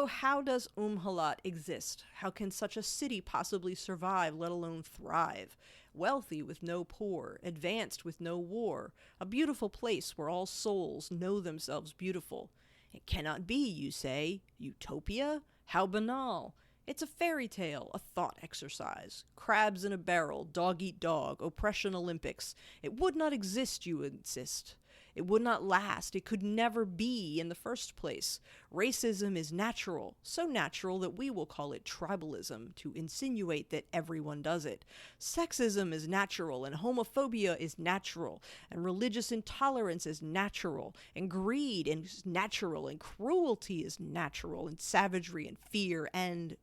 how does Umhalat exist? How can such a city possibly survive, let alone thrive? Wealthy with no poor, advanced with no war, a beautiful place where all souls know themselves beautiful. It cannot be, you say. Utopia? How banal. It's a fairy tale, a thought exercise. Crabs in a barrel, dog eat dog, oppression Olympics. It would not exist, you insist. It would not last. It could never be in the first place. Racism is natural, so natural that we will call it tribalism to insinuate that everyone does it. Sexism is natural, and homophobia is natural, and religious intolerance is natural, and greed is natural, and cruelty is natural, and savagery and fear and.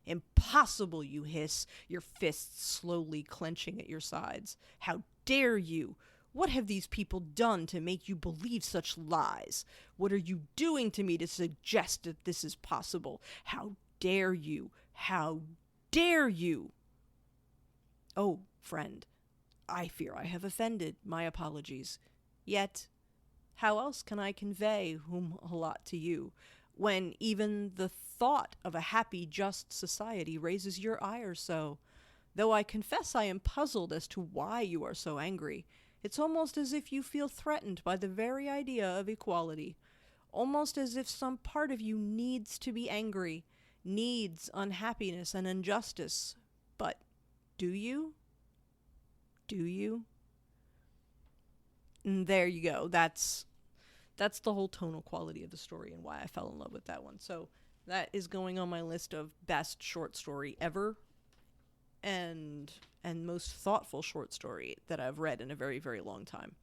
Impossible, you hiss, your fists slowly clenching at your sides. How dare you? What have these people done to make you believe such lies? What are you doing to me to suggest that this is possible? How dare you? How dare you? Oh, friend, I fear I have offended. My apologies. Yet, How else can I convey whom a lot to you, when even the thought of a happy, just society raises your ire so? Though I confess I am puzzled as to why you are so angry. It's almost as if you feel threatened by the very idea of equality. Almost as if some part of you needs to be angry, needs unhappiness and injustice. But do you? Do you? And there you go. That's the whole tonal quality of the story and why I fell in love with that one. So that is going on my list of best short story ever, and most thoughtful short story that I've read in a very, very long time.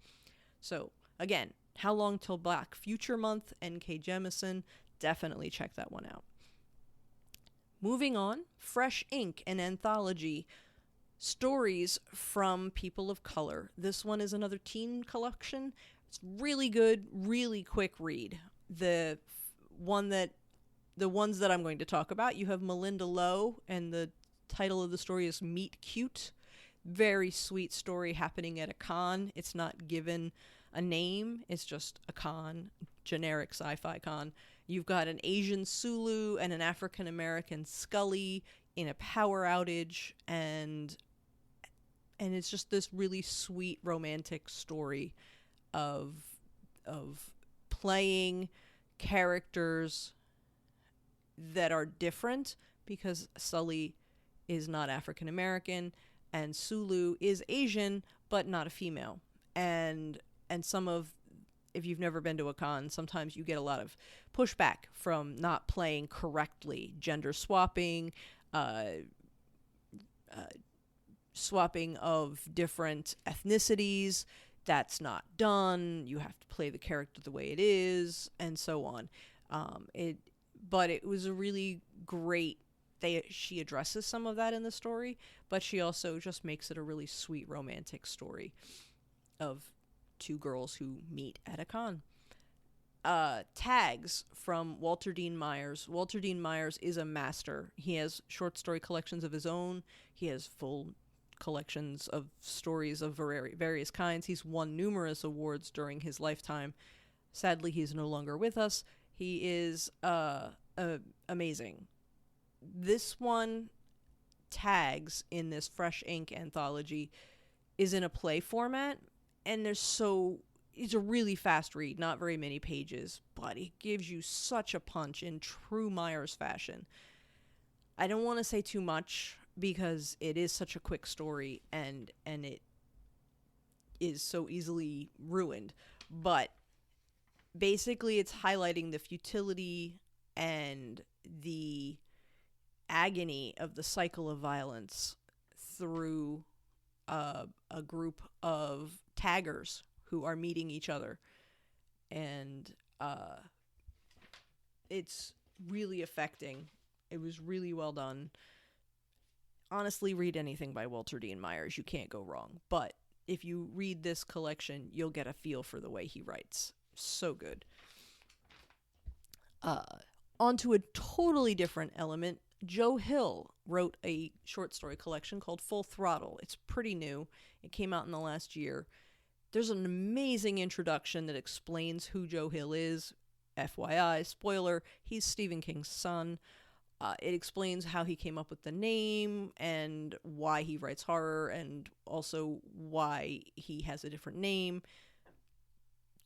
So again, How Long Till Black Future Month, N.K. Jemisin. Definitely check that one out. Moving on, Fresh Ink, an anthology. Stories from people of color. This one is another teen collection. It's really good, really quick read. The ones that I'm going to talk about, you have Melinda Lowe, and the title of the story is Meet Cute. Very sweet story happening at a con. It's not given a name, it's just a con, generic sci-fi con. You've got an Asian Sulu and an African American Scully in a power outage, and it's just this really sweet romantic story of playing characters that are different, because Sully is not African American and Sulu is Asian but not a female. And if you've never been to a con, sometimes you get a lot of pushback from not playing correctly, gender swapping, swapping of different ethnicities. That's not done. You have to play the character the way it is, and so on. But it was a really great. She addresses some of that in the story, but she also just makes it a really sweet romantic story of two girls who meet at a con. Tags from Walter Dean Myers. Walter Dean Myers is a master. He has short story collections of his own. He has full collections of stories of various kinds. He's won numerous awards during his lifetime. Sadly, he's no longer with us. He is amazing. This one, Tags, in this Fresh Ink anthology, is in a play format, and it's a really fast read, not very many pages, but it gives you such a punch in true Myers fashion. I don't want to say too much because it is such a quick story and it is so easily ruined, but basically it's highlighting the futility and the agony of the cycle of violence through a group of taggers who are meeting each other. And it's really affecting. It was really well done. Honestly, read anything by Walter Dean Myers. You can't go wrong. But if you read this collection, you'll get a feel for the way he writes. So good. Onto a totally different element. Joe Hill wrote a short story collection called Full Throttle. It's pretty new. It came out in the last year. There's an amazing introduction that explains who Joe Hill is. FYI, spoiler, he's Stephen King's son. It explains how he came up with the name and why he writes horror, and also why he has a different name.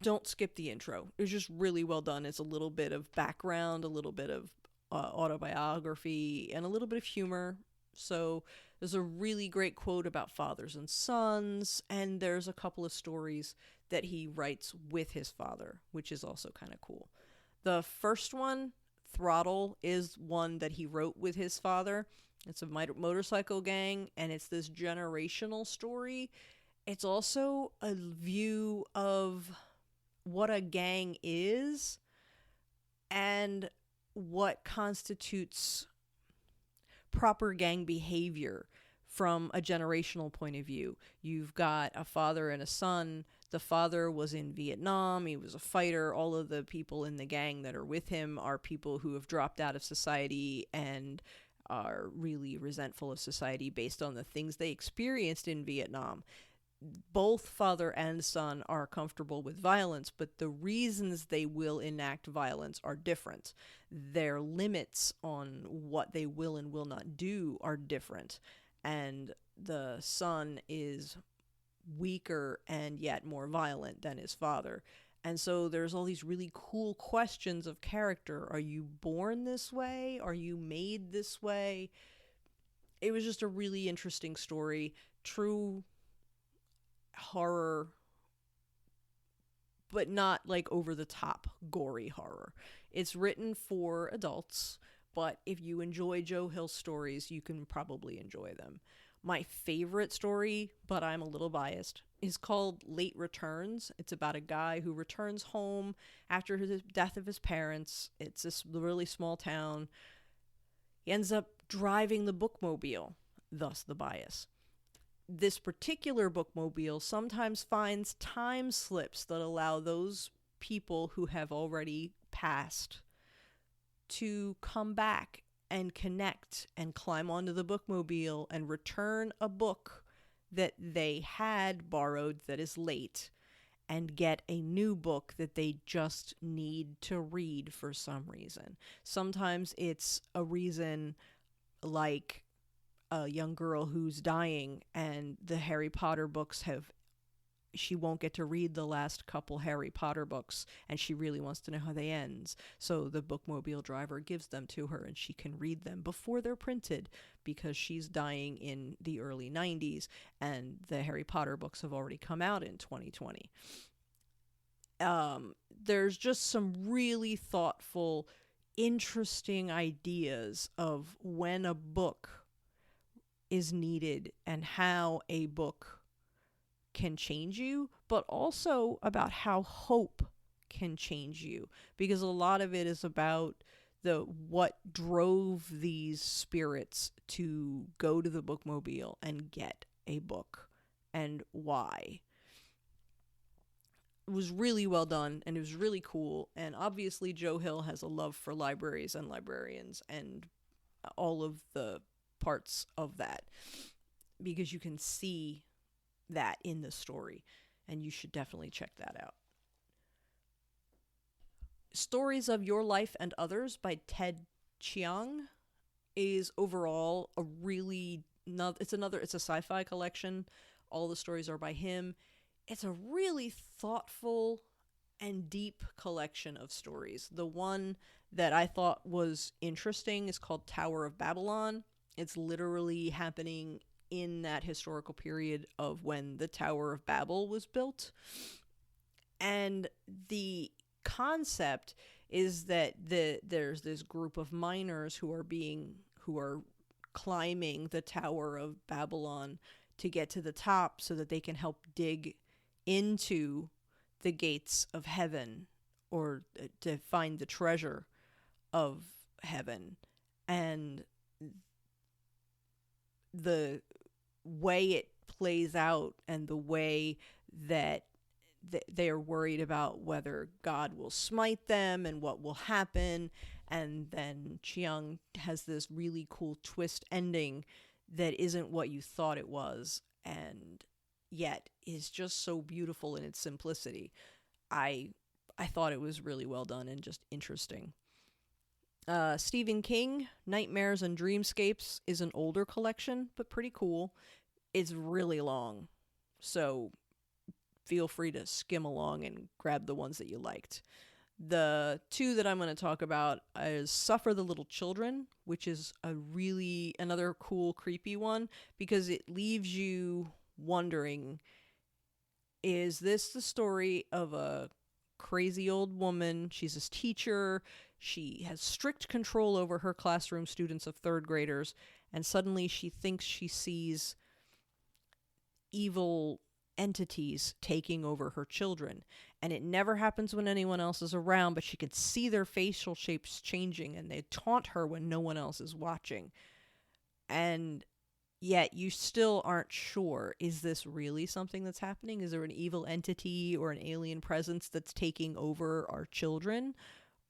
Don't skip the intro. It's just really well done. It's a little bit of background, a little bit of autobiography, and a little bit of humor. So there's a really great quote about fathers and sons, and there's a couple of stories that he writes with his father, which is also kind of cool. The first one, Throttle, is one that he wrote with his father. It's a motorcycle gang, and it's this generational story. It's also a view of what a gang is and what constitutes proper gang behavior from a generational point of view. You've got a father and a son. The father was in Vietnam. He was a fighter. All of the people in the gang that are with him are people who have dropped out of society and are really resentful of society based on the things they experienced in Vietnam. both father and son are comfortable with violence, but the reasons they will enact violence are different. Their limits on what they will and will not do are different. And the son is weaker and yet more violent than his father. And so there's all these really cool questions of character. Are you born this way? Are you made this way? It was just a really interesting story. True horror, but not like over the top gory horror. It's written for adults, but if you enjoy Joe Hill stories, you can probably enjoy them. My favorite story, but I'm a little biased, is called Late Returns. It's about a guy who returns home after the death of his parents. It's this really small town. He ends up driving the bookmobile, thus the bias. This particular bookmobile sometimes finds time slips that allow those people who have already passed to come back and connect and climb onto the bookmobile and return a book that they had borrowed that is late and get a new book that they just need to read for some reason. Sometimes it's a reason like a young girl who's dying and the Harry Potter books she won't get to read the last couple Harry Potter books and she really wants to know how they end. So the bookmobile driver gives them to her and she can read them before they're printed because she's dying in the early 90s and the Harry Potter books have already come out in 2020. There's just some really thoughtful, interesting ideas of when a book is needed and how a book can change you, but also about how hope can change you, because a lot of it is about what drove these spirits to go to the bookmobile and get a book and why. It was really well done and it was really cool, and obviously Joe Hill has a love for libraries and librarians and all of the parts of that, because you can see that in the story, and you should definitely check that out. Stories of Your Life and Others by Ted Chiang is overall a really it's a sci-fi collection. All the stories are by him. It's a really thoughtful and deep collection of stories. The one that I thought was interesting is called Tower of Babylon. It's literally happening in that historical period of when the Tower of Babel was built. And the concept is that there's this group of miners who are climbing the Tower of Babylon to get to the top so that they can help dig into the gates of heaven, or to find the treasure of heaven. And the way it plays out and the way that they're worried about whether God will smite them and what will happen. And then Chiang has this really cool twist ending that isn't what you thought it was, and yet is just so beautiful in its simplicity. I thought it was really well done and just interesting. Stephen King, Nightmares and Dreamscapes, is an older collection, but pretty cool. It's really long, so feel free to skim along and grab the ones that you liked. The two that I'm going to talk about is Suffer the Little Children, which is another cool, creepy one, because it leaves you wondering, is this the story of a crazy old woman? She's a teacher. She has strict control over her classroom students of third graders, and suddenly she thinks she sees evil entities taking over her children. And it never happens when anyone else is around, but she can see their facial shapes changing, and they taunt her when no one else is watching. And yet you still aren't sure, is this really something that's happening? Is there an evil entity or an alien presence that's taking over our children?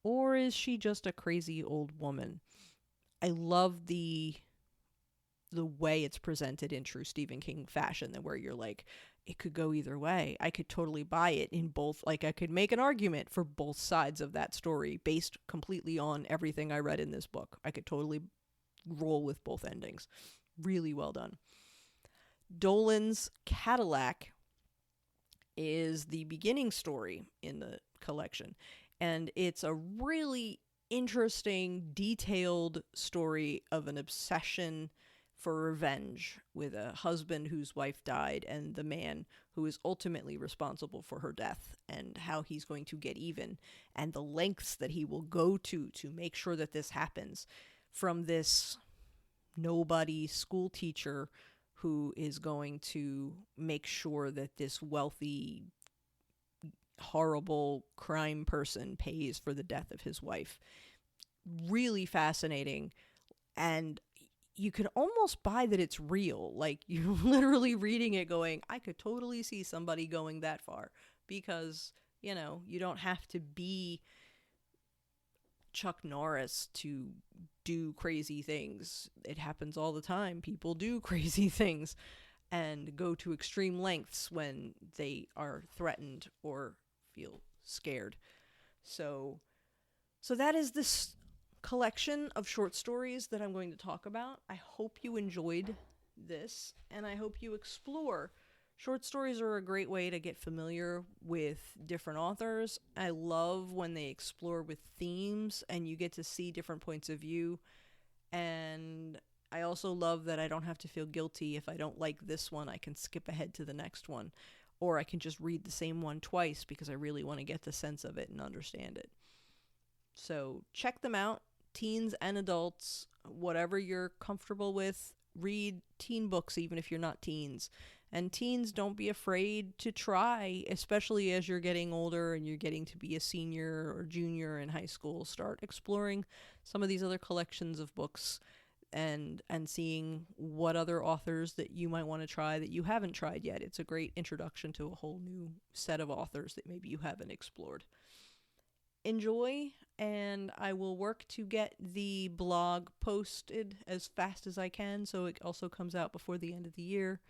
Or is she just a crazy old woman? I love the way it's presented in true Stephen King fashion, that where you're like, it could go either way. I could totally buy it in both. Like, I could make an argument for both sides of that story based completely on everything I read in this book. I could totally roll with both endings. Really well done. Dolan's Cadillac is the beginning story in the collection, and it's a really interesting, detailed story of an obsession for revenge with a husband whose wife died and the man who is ultimately responsible for her death, and how he's going to get even and the lengths that he will go to make sure that this happens, from this nobody school teacher who is going to make sure that this wealthy, horrible crime person pays for the death of his wife. Really fascinating, and you can almost buy that it's real. Like, you're literally reading it going, I could totally see somebody going that far, because, you know, you don't have to be Chuck Norris to do crazy things. It happens all the time. People do crazy things and go to extreme lengths when they are threatened or feel scared. So that is this collection of short stories that I'm going to talk about. I hope you enjoyed this, and I hope you explore. Short stories are a great way to get familiar with different authors. I love when they explore with themes and you get to see different points of view. And I also love that I don't have to feel guilty if I don't like this one. I can skip ahead to the next one, or I can just read the same one twice because I really want to get the sense of it and understand it. So check them out, teens and adults, whatever you're comfortable with. Read teen books even if you're not teens. And teens, don't be afraid to try, especially as you're getting older and you're getting to be a senior or junior in high school. Start exploring some of these other collections of books and seeing what other authors that you might want to try that you haven't tried yet. It's a great introduction to a whole new set of authors that maybe you haven't explored. Enjoy, and I will work to get the blog posted as fast as I can so it also comes out before the end of the year.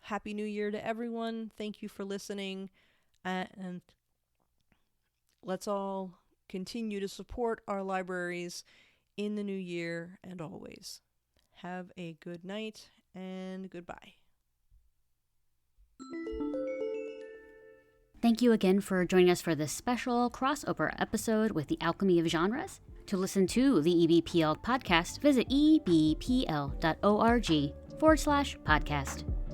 Happy New Year to everyone. Thank you for listening. And let's all continue to support our libraries in the new year and always. Have a good night and goodbye. Thank you again for joining us for this special crossover episode with the Alchemy of Genres. To listen to the EBPL podcast, visit ebpl.org/podcast.